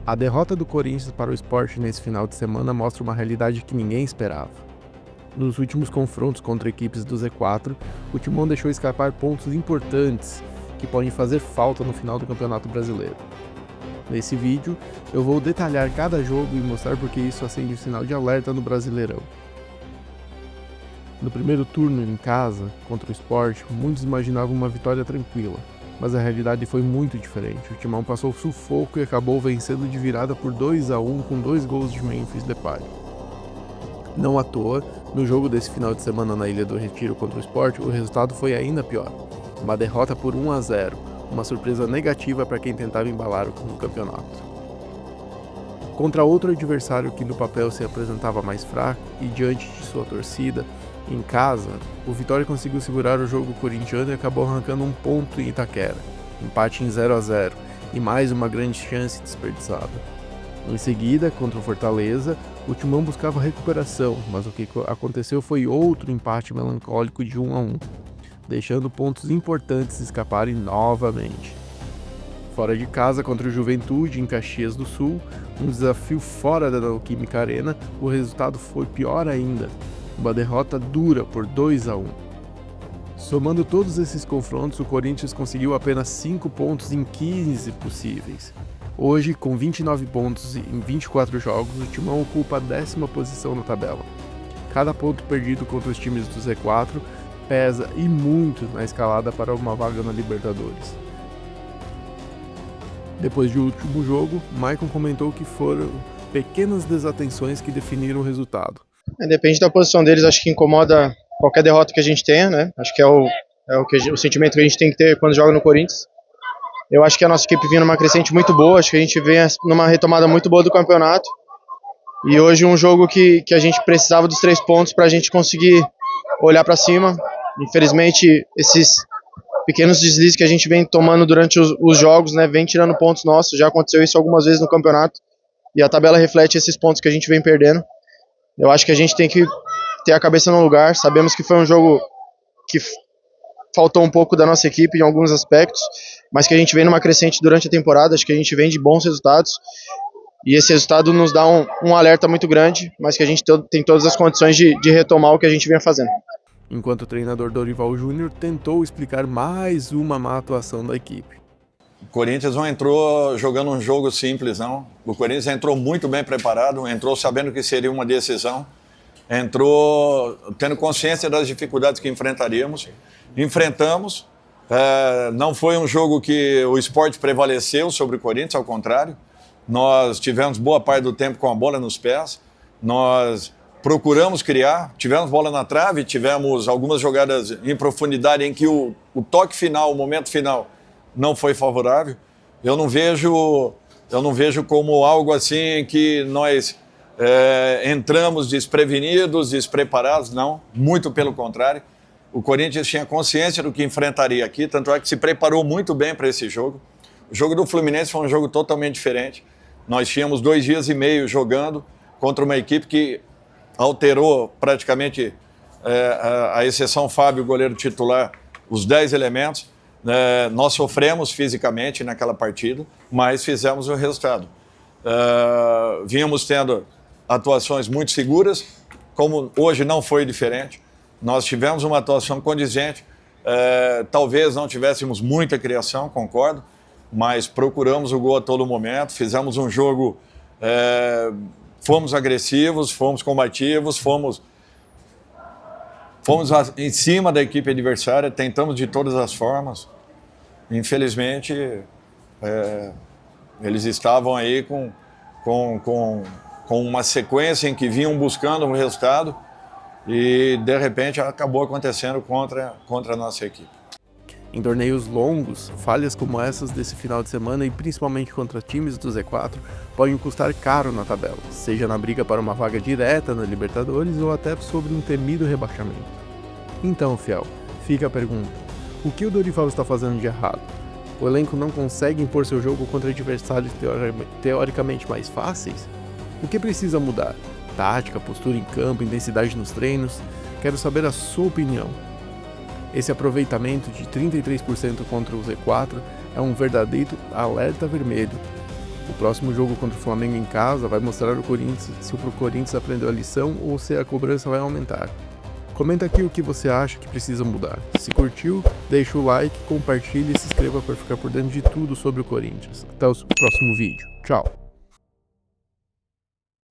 A derrota do Corinthians para o Sport nesse final de semana mostra uma realidade que ninguém esperava. Nos últimos confrontos contra equipes do Z4, o Timão deixou escapar pontos importantes que podem fazer falta no final do Campeonato Brasileiro. Nesse vídeo, eu vou detalhar cada jogo e mostrar porque isso acende um sinal de alerta no Brasileirão. No primeiro turno em casa, contra o Sport, muitos imaginavam uma vitória tranquila, mas a realidade foi muito diferente. O Timão passou sufoco e acabou vencendo de virada por 2-1 com 2 gols de Memphis Depay. Não à toa, no jogo desse final de semana na Ilha do Retiro contra o Sport, o resultado foi ainda pior. Uma derrota por 1-0, uma surpresa negativa para quem tentava embalar no campeonato. Contra outro adversário que no papel se apresentava mais fraco e diante de sua torcida, em casa, o Vitória conseguiu segurar o jogo corintiano e acabou arrancando um ponto em Itaquera, empate em 0-0 e mais uma grande chance desperdiçada. Em seguida, contra o Fortaleza, o Timão buscava recuperação, mas o que aconteceu foi outro empate melancólico de 1-1, deixando pontos importantes escaparem novamente. Fora de casa, contra o Juventude, em Caxias do Sul, um desafio fora da Neoquímica Arena, o resultado foi pior ainda. Uma derrota dura por 2-1. Somando todos esses confrontos, o Corinthians conseguiu apenas 5 pontos em 15 possíveis. Hoje, com 29 pontos em 24 jogos, o Timão ocupa a 10ª posição na tabela. Cada ponto perdido contra os times do Z4 pesa e muito na escalada para uma vaga na Libertadores. Depois do último jogo, Maicon comentou que foram pequenas desatenções que definiram o resultado. Depende da posição deles, acho que incomoda qualquer derrota que a gente tenha, né? Acho que o sentimento que a gente tem que ter quando joga no Corinthians. Eu acho que a nossa equipe vinha numa crescente muito boa, acho que a gente vem numa retomada muito boa do campeonato. E hoje um jogo que a gente precisava dos 3 pontos para a gente conseguir olhar para cima. Infelizmente, esses pequenos deslizes que a gente vem tomando durante os jogos, né, vem tirando pontos nossos. Já aconteceu isso algumas vezes no campeonato e a tabela reflete esses pontos que a gente vem perdendo. Eu acho que a gente tem que ter a cabeça no lugar. Sabemos que foi um jogo que faltou um pouco da nossa equipe em alguns aspectos, mas que a gente vem numa crescente durante a temporada. Acho que a gente vem de bons resultados e esse resultado nos dá um alerta muito grande, mas que a gente tem todas as condições de retomar o que a gente vem fazendo. Enquanto o treinador Dorival Júnior tentou explicar mais uma má atuação da equipe. O Corinthians não entrou jogando um jogo simples, não. O Corinthians entrou muito bem preparado, entrou sabendo que seria uma decisão, entrou tendo consciência das dificuldades que enfrentaríamos. Enfrentamos, não foi um jogo que o Sport prevaleceu sobre o Corinthians, ao contrário. Nós tivemos boa parte do tempo com a bola nos pés, nós procuramos criar, tivemos bola na trave, tivemos algumas jogadas em profundidade em que o toque final, o momento final, não foi favorável. Eu não vejo como algo assim que nós entramos desprevenidos, despreparados, não, muito pelo contrário. O Corinthians tinha consciência do que enfrentaria aqui, tanto é que se preparou muito bem para esse jogo. O jogo do Fluminense foi um jogo totalmente diferente. Nós tínhamos 2 dias e meio jogando contra uma equipe que alterou praticamente, a exceção Fábio, goleiro titular, os 10 elementos. Nós sofremos fisicamente naquela partida, mas fizemos o resultado. Vínhamos tendo atuações muito seguras, como hoje não foi diferente. Nós tivemos uma atuação condizente, talvez não tivéssemos muita criação, concordo, mas procuramos o gol a todo momento, fizemos um jogo, fomos agressivos, fomos combativos, fomos em cima da equipe adversária, tentamos de todas as formas. Infelizmente, eles estavam aí com uma sequência em que vinham buscando um resultado e, de repente, acabou acontecendo contra a nossa equipe. Em torneios longos, falhas como essas desse final de semana e principalmente contra times do Z4 podem custar caro na tabela, seja na briga para uma vaga direta na Libertadores ou até sobre um temido rebaixamento. Então, fiel, fica a pergunta: o que o Dorival está fazendo de errado? O elenco não consegue impor seu jogo contra adversários teoricamente mais fáceis? O que precisa mudar? Tática, postura em campo, intensidade nos treinos? Quero saber a sua opinião. Esse aproveitamento de 33% contra o Z4 é um verdadeiro alerta vermelho. O próximo jogo contra o Flamengo em casa vai mostrar o Corinthians se o Corinthians aprendeu a lição ou se a cobrança vai aumentar. Comenta aqui o que você acha que precisa mudar. Se curtiu, deixa o like, compartilhe e se inscreva para ficar por dentro de tudo sobre o Corinthians. Até o próximo vídeo. Tchau!